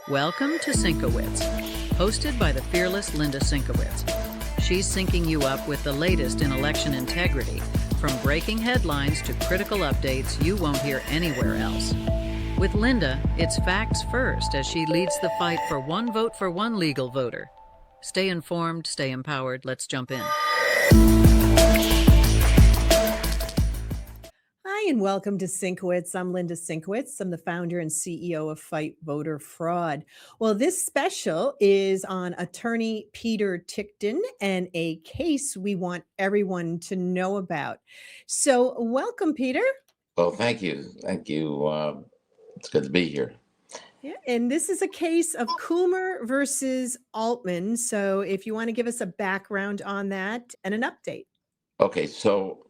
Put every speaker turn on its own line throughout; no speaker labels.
Welcome to SYNC-O-WICZ, hosted by the fearless Linda SYNC-O-WICZ. She's syncing you up with the latest in election integrity, from breaking headlines to critical updates you won't hear anywhere else. With Linda, it's facts first as she leads the fight for one vote for one legal voter. Stay informed, stay empowered. Let's jump in.
Hi, and welcome to SYNC-O-WICZ. I'm Linda SYNC-O-WICZ. I'm the founder and CEO of Fight Voter Fraud. Well, this special is on attorney Peter Ticktin and a case we want everyone to know about. So welcome, Peter.
Well, thank you. Thank you. It's good to be here.
Yeah, and this is a case of Coomer versus Oltmann. So if you want to give us a background on that and an update.
Okay, so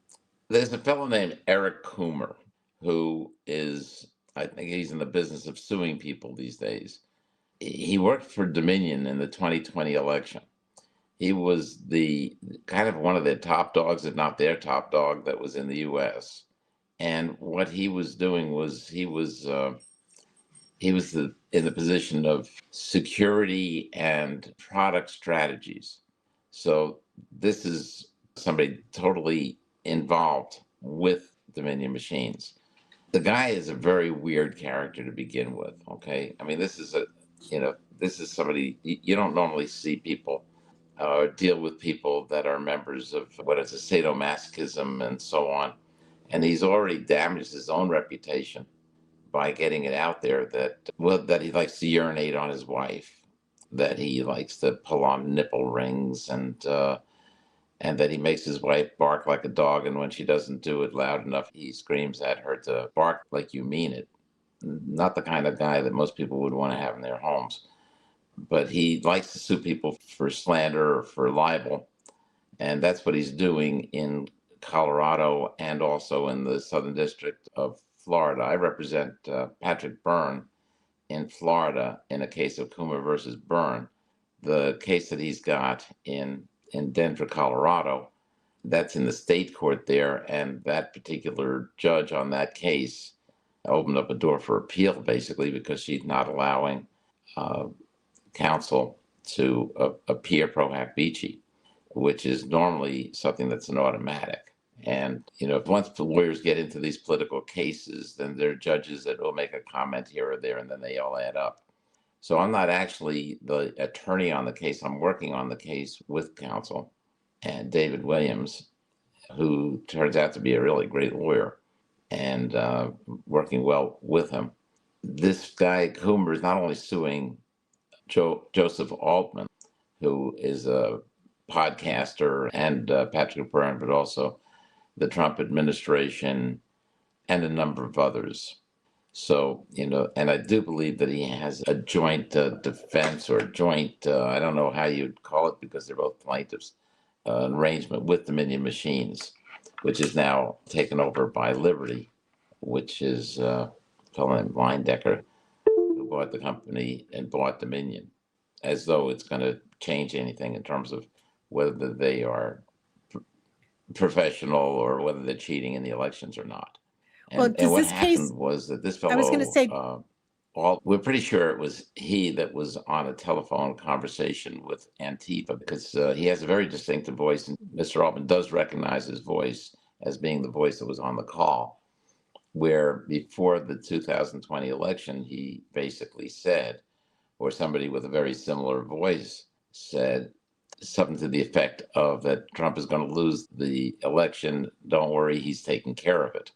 there's a fellow named Eric Coomer who is, I think he's in the business of suing people these days. He worked for Dominion in the 2020 election. He was the kind of one of their top dogs, if not their top dog, that was in the U.S. And what he was doing was he was in the position of security and product strategies. So this is somebody totally involved with Dominion Machines. The guy is a very weird character to begin with. Okay, I mean, this is somebody you don't normally see people deal with people that are members of what is a sadomasochism and so on. And he's already damaged his own reputation by getting it out there that he likes to urinate on his wife, that he likes to pull on nipple rings, and that he makes his wife bark like a dog, and when she doesn't do it loud enough, he screams at her to bark like you mean it. Not the kind of guy that most people would want to have in their homes. But he likes to sue people for slander or for libel, and that's what he's doing in Colorado and also in the Southern District of Florida. I represent Patrick Byrne in Florida in a case of Coomer versus Byrne. The case that he's got in Denver, Colorado, that's in the state court there, and that particular judge on that case opened up a door for appeal, basically, because she's not allowing counsel to appear pro hac vici, which is normally something that's an automatic. And, once the lawyers get into these political cases, then there are judges that will make a comment here or there, and then they all add up. So I'm not actually the attorney on the case. I'm working on the case with counsel and David Williams, who turns out to be a really great lawyer, and working well with him. This guy, Coomer, is not only suing Joseph Oltmann, who is a podcaster, and Patrick Byrne, but also the Trump administration and a number of others. So, and I do believe that he has a joint defense or joint, I don't know how you'd call it because they're both plaintiffs, arrangement with Dominion Machines, which is now taken over by Liberty, which is a fellow named Linedecker, who bought the company and bought Dominion, as though it's going to change anything in terms of whether they are professional or whether they're cheating in the elections or not. And what happened was that this fellow,
I was going to say,
we're pretty sure it was he that was on a telephone conversation with Antifa, because he has a very distinctive voice, and Mr. Oltmann does recognize his voice as being the voice that was on the call, where before the 2020 election, he basically said, or somebody with a very similar voice said, something to the effect of that Trump is going to lose the election. Don't worry, he's taking care of it.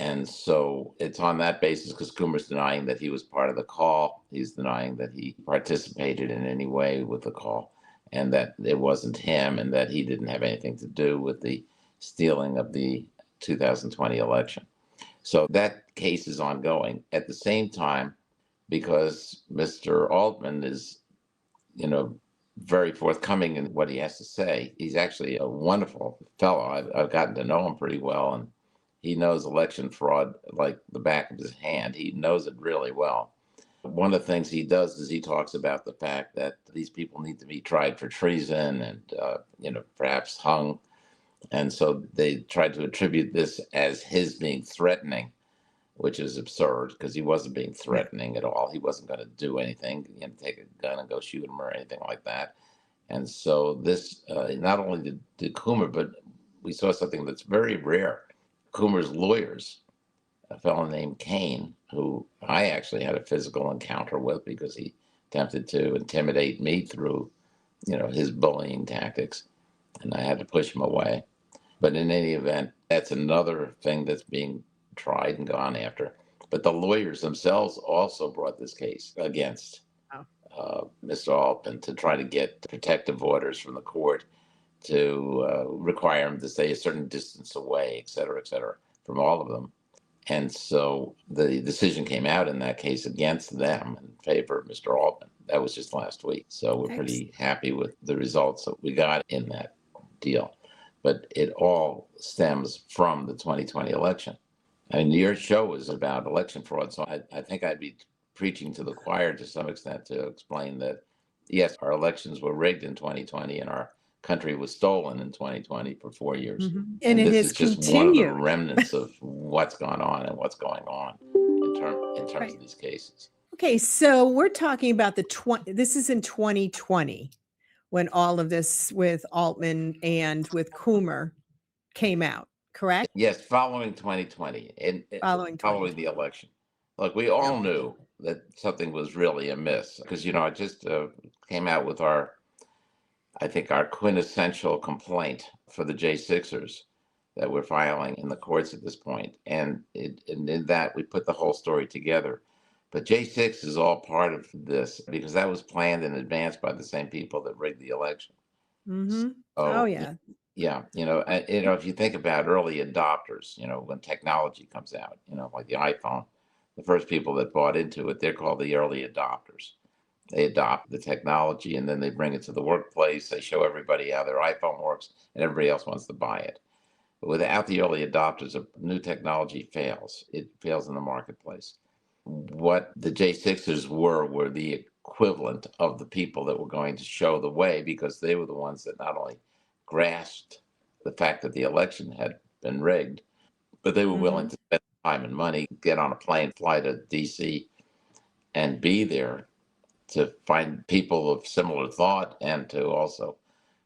And so it's on that basis, because Coomer's denying that he was part of the call. He's denying that he participated in any way with the call, and that it wasn't him, and that he didn't have anything to do with the stealing of the 2020 election. So that case is ongoing. At the same time, because Mr. Oltmann is, very forthcoming in what he has to say, he's actually a wonderful fellow. I've gotten to know him pretty well, and he knows election fraud like the back of his hand. He knows it really well. One of the things he does is he talks about the fact that these people need to be tried for treason and, perhaps hung. And so they tried to attribute this as his being threatening which is absurd because he wasn't being threatening at all. He wasn't going to do anything, take a gun and go shoot him or anything like that. And so this, not only did Coomer, but we saw something that's very rare. Coomer's lawyers, a fellow named Kane, who I actually had a physical encounter with because he attempted to intimidate me through, his bullying tactics, and I had to push him away. But in any event, that's another thing that's being tried and gone after. But the lawyers themselves also brought this case against Mr. Oltmann to try to get protective orders from the court to require him to stay a certain distance away, et cetera, from all of them. And so the decision came out in that case against them in favor of Mr. Oltmann. That was just last week. So we're pretty happy with the results that we got in that deal. But it all stems from the 2020 election. I mean, your show was about election fraud, so I think I'd be preaching to the choir to some extent to explain that, yes, our elections were rigged in 2020 and our country was stolen in 2020 for 4 years.
Mm-hmm. And it
this
has
is just
continued.
one of the remnants of what's gone on and what's going on in terms of these cases.
Okay, so we're talking about this is in 2020 when all of this with Oltmann and with Coomer came out, correct?
Yes, following 2020 and following the election. Look, we all knew that something was really amiss because, I just came out with our quintessential complaint for the J6ers that we're filing in the courts at this point. And in that, we put the whole story together. But J6 is all part of this because that was planned in advance by the same people that rigged the election.
Mm-hmm.
So,
yeah.
Yeah, if you think about early adopters, when technology comes out, like the iPhone, the first people that bought into it, they're called the early adopters. They adopt the technology and then they bring it to the workplace. They show everybody how their iPhone works and everybody else wants to buy it. But without the early adopters, a new technology fails. It fails in the marketplace. What the J6ers were the equivalent of the people that were going to show the way because they were the ones that not only grasped the fact that the election had been rigged, but they were willing to spend time and money, get on a plane, fly to DC, and be there to find people of similar thought and to also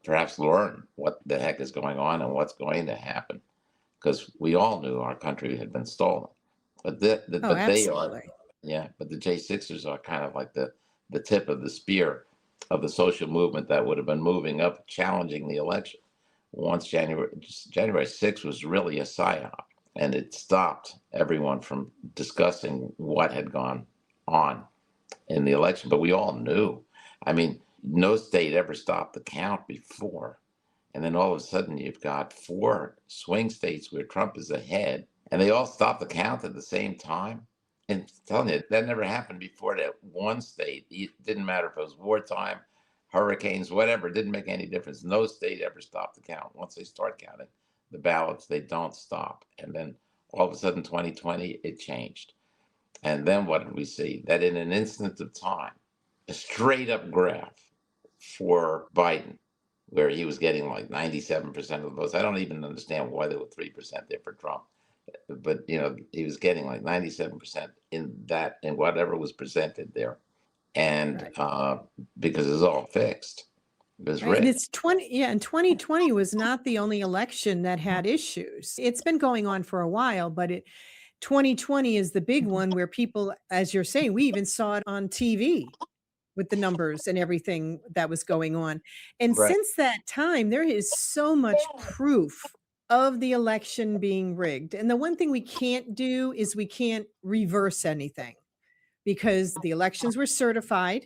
perhaps learn what the heck is going on and what's going to happen. Because we all knew our country had been stolen. But they are, but the J6ers are kind of like the tip of the spear of the social movement that would have been moving up, challenging the election. Once January 6th was really a psyop, and it stopped everyone from discussing what had gone on in the election. But we all knew. I mean, no state ever stopped the count before. And then all of a sudden you've got 4 swing states where Trump is ahead, and they all stopped the count at the same time. And I'm telling you, that never happened before. That one state, it didn't matter if it was wartime, hurricanes, whatever, it didn't make any difference. No state ever stopped the count. Once they start counting the ballots, they don't stop. And then all of a sudden, 2020, it changed. And then what did we see? That in an instant of time, a straight up graph for Biden, where he was getting like 97% of the votes. I don't even understand why there were 3% there for Trump. But, he was getting like 97% in whatever was presented there. And because it's all fixed. It was rigged.
And it's 2020 was not the only election that had issues. It's been going on for a while, but 2020 is the big one where people, as you're saying, we even saw it on TV with the numbers and everything that was going on. And since that time, there is so much proof of the election being rigged. And the one thing we can't do is we can't reverse anything because the elections were certified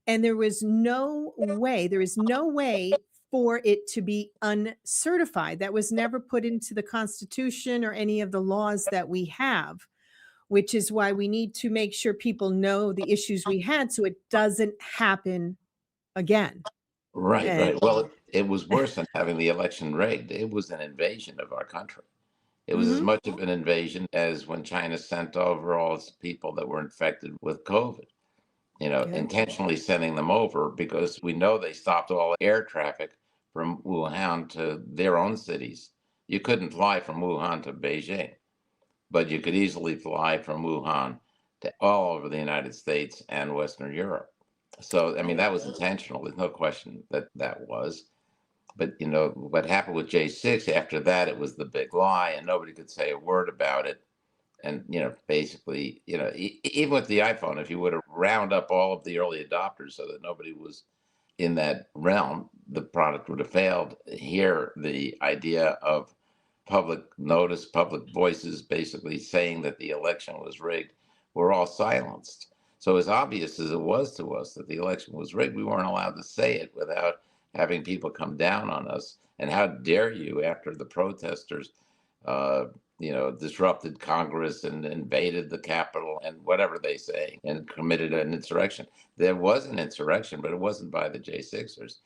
and there is no way for it to be uncertified. That was never put into the Constitution or any of the laws that we have, which is why we need to make sure people know the issues we had so it doesn't happen again.
Right. Well, it was worse than having the election rigged. It was an invasion of our country. It was as much of an invasion as when China sent over all its people that were infected with COVID, intentionally sending them over because we know they stopped all air traffic from Wuhan to their own cities. You couldn't fly from Wuhan to Beijing. but you could easily fly from Wuhan to all over the United States and Western Europe. So, I mean, that was intentional. There's no question that that was. But, what happened with J6, after that, it was the big lie, and nobody could say a word about it. And, basically, even with the iPhone, if you would have round up all of the early adopters so that nobody was in that realm, the product would have failed. Here, the idea of public notice, public voices basically saying that the election was rigged, were all silenced. So as obvious as it was to us that the election was rigged, we weren't allowed to say it without having people come down on us. And how dare you, after the protesters, disrupted Congress and invaded the Capitol and whatever they say and committed an insurrection. There was an insurrection, but it wasn't by the J6ers.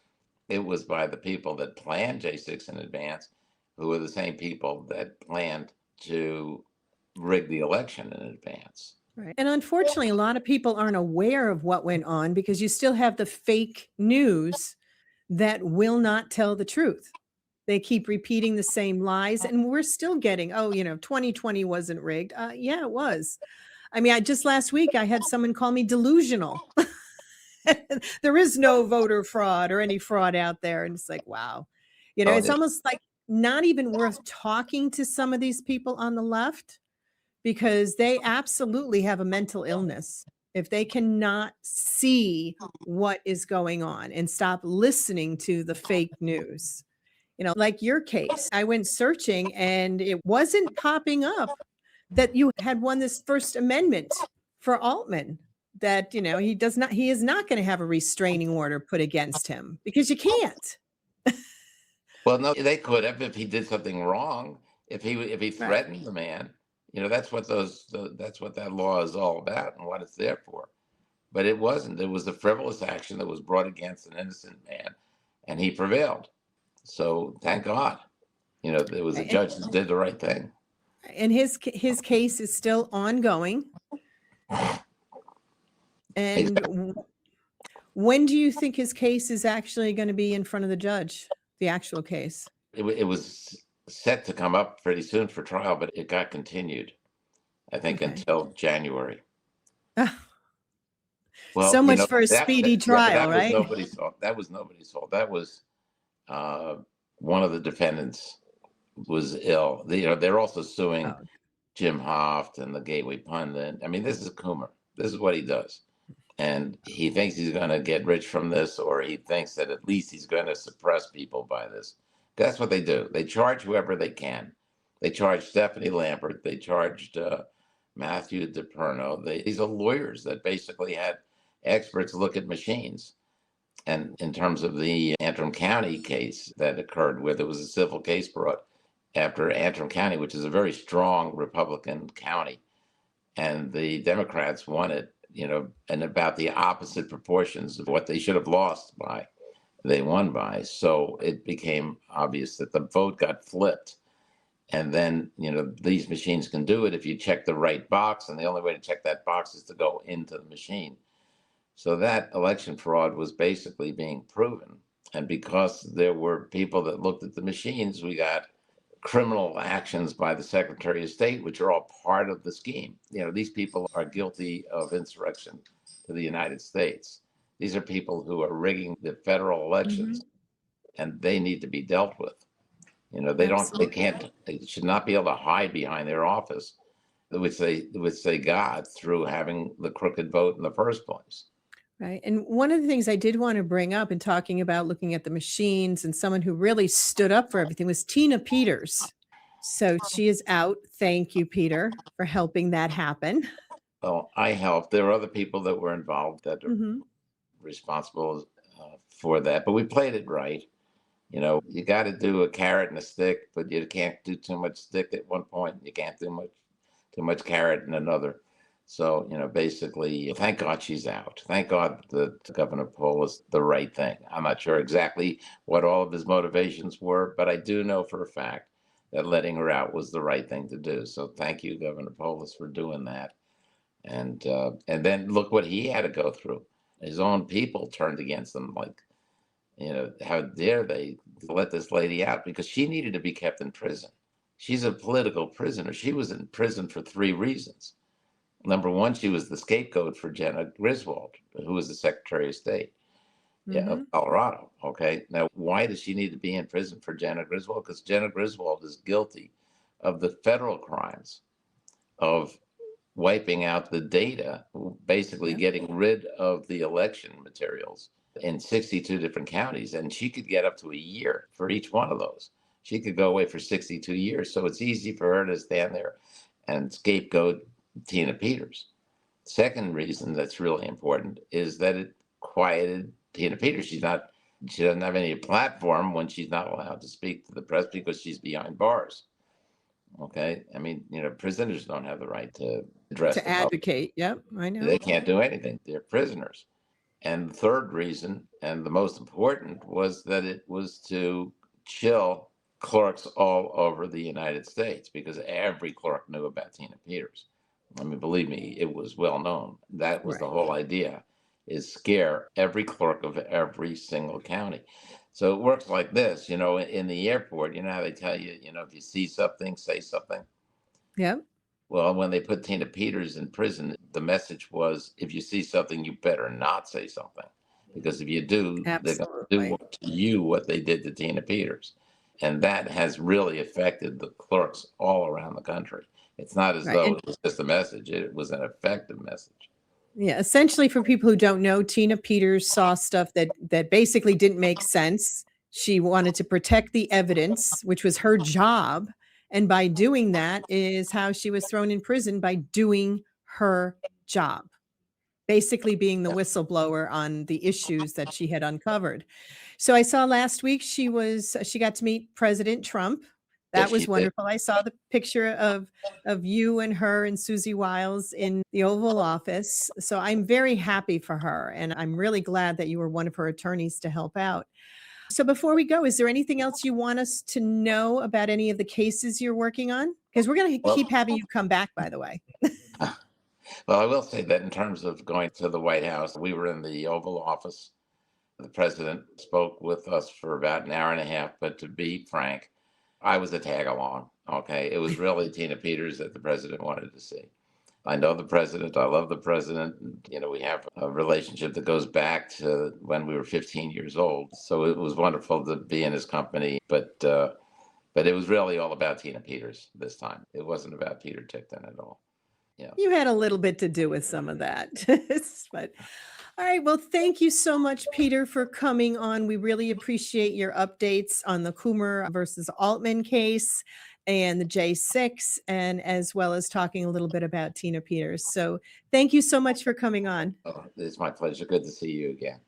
It was by the people that planned J6 in advance, who were the same people that planned to rig the election in advance.
Right. And unfortunately, a lot of people aren't aware of what went on because you still have the fake news that will not tell the truth. They keep repeating the same lies, and we're still getting, 2020 wasn't rigged. Yeah, it was. I mean, just last week, I had someone call me delusional. There is no voter fraud or any fraud out there. And it's like, wow. It's almost like not even worth talking to some of these people on the left, because they absolutely have a mental illness if they cannot see what is going on and stop listening to the fake news. Like your case, I went searching and it wasn't popping up that you had won this First Amendment for Oltmann, that, he is not going to have a restraining order put against him because you can't.
Well, no, they could have if he did something wrong. If he threatened the man, that's what that's what that law is all about and what it's there for. But it wasn't. It was a frivolous action that was brought against an innocent man, and he prevailed. So thank God, there was a judge that did the right thing.
And his case is still ongoing. And exactly. When do you think his case is actually going to be in front of the judge? The actual case?
It was set to come up pretty soon for trial, but it got continued, I think, until January.
Well, so much for a speedy trial, right?
That was nobody's fault. That was one of the defendants was ill. They're also suing Jim Hoft and the Gateway Pundit. I mean, this is Coomer. This is what he does. And he thinks he's going to get rich from this, or he thinks that at least he's going to suppress people by this. That's what they do. They charge whoever they can. They charged Stephanie Lambert. They charged Matthew DePerno. These are lawyers that basically had experts look at machines. And in terms of the Antrim County case that occurred, where there was a civil case brought after Antrim County, which is a very strong Republican county, and the Democrats won it, and about the opposite proportions of what they should have lost by, they won by. So it became obvious that the vote got flipped. And then, these machines can do it if you check the right box. And the only way to check that box is to go into the machine. So that election fraud was basically being proven. And because there were people that looked at the machines, we got criminal actions by the Secretary of State, which are all part of the scheme. These people are guilty of insurrection to the United States. These are people who are rigging the federal elections, and they need to be dealt with. They should not be able to hide behind their office, which they got through having the crooked vote in the first place.
Right. And one of the things I did want to bring up in talking about looking at the machines, and someone who really stood up for everything, was Tina Peters. So she is out. Thank you, Peter, for helping that happen.
Well, I helped. There were other people that were involved that are responsible for that, but we played it right. You got to do a carrot and a stick, but you can't do too much stick at one point. You can't do too much carrot in another. So, basically, thank God she's out. Thank God that Governor Polis the right thing. I'm not sure exactly what all of his motivations were, but I do know for a fact that letting her out was the right thing to do. So thank you, Governor Polis, for doing that. And then look what he had to go through. His own people turned against him. Like, how dare they let this lady out? Because she needed to be kept in prison. She's a political prisoner. She was in prison for 3 reasons. Number one, she was the scapegoat for Jenna Griswold, who was the Secretary of State, yeah, of
Hmm.
Colorado. Okay. Now, why does she need to be in prison for Jenna Griswold? Because Jenna Griswold is guilty of the federal crimes of wiping out the data, basically
Yeah.
getting rid of the election materials in 62 different counties. And she could get up to a year for each one of those. She could go away for 62 years. So it's easy for her to stand there and scapegoat Tina Peters. Second reason that's really important is that it quieted Tina Peters. She doesn't have any platform when she's not allowed to speak to the press because she's behind bars. Okay. I mean, prisoners don't have the right to address
To
the public.
advocate. Yep, I know.
They can't do anything. They're prisoners. And the third reason, and the most important, was that it was to chill clerks all over the United States because every clerk knew about Tina Peters. I mean, believe me, it was well known. That was the
Right.
whole idea, is scare every clerk of every single county. So it works like this, in the airport, you know how they tell you, if you see something, say something.
Yep.
Well, when they put Tina Peters in prison, the message was, if you see something, you better not say something. Because if you do, they're going to do
Absolutely.
to you what they did to Tina Peters. And that has really affected the clerks all around the country. It's not as
Right.
though
And
it was just a message, it was an effective message.
yeah, essentially for people who don't know, Tina Peters saw stuff that basically didn't make sense. She wanted to protect the evidence, which was her job, and by doing that is how she was thrown in prison by doing her job, basically being the
Yeah.
whistleblower on the issues that she had uncovered. So I saw last week she got to meet President Trump. That
Yes,
was
she did.
wonderful. I saw the picture of you and her and Susie Wiles in the Oval Office. So I'm very happy for her, and I'm really glad that you were one of her attorneys to help out. So before we go, is there anything else you want us to know about any of the cases you're working on? Because we're going to
Well,
keep having you come back, by the way.
well, I will say that in terms of going to the White House, we were in the Oval Office. The president spoke with us for about an hour and a half, but to be frank, I was a tag along. Okay. It was really Tina Peters that the president wanted to see. I know the president. I love the president. We have a relationship that goes back to when we were 15 years old. So it was wonderful to be in his company. But it was really all about Tina Peters this time. It wasn't about Peter Ticktin at all. Yeah.
You had a little bit to do with some of that. But all right, well, thank you so much, Peter, for coming on. We really appreciate your updates on the Coomer versus Oltmann case and the J6, and as well as talking a little bit about Tina Peters. So thank you so much for coming on.
Oh, it's my pleasure. Good to see you again.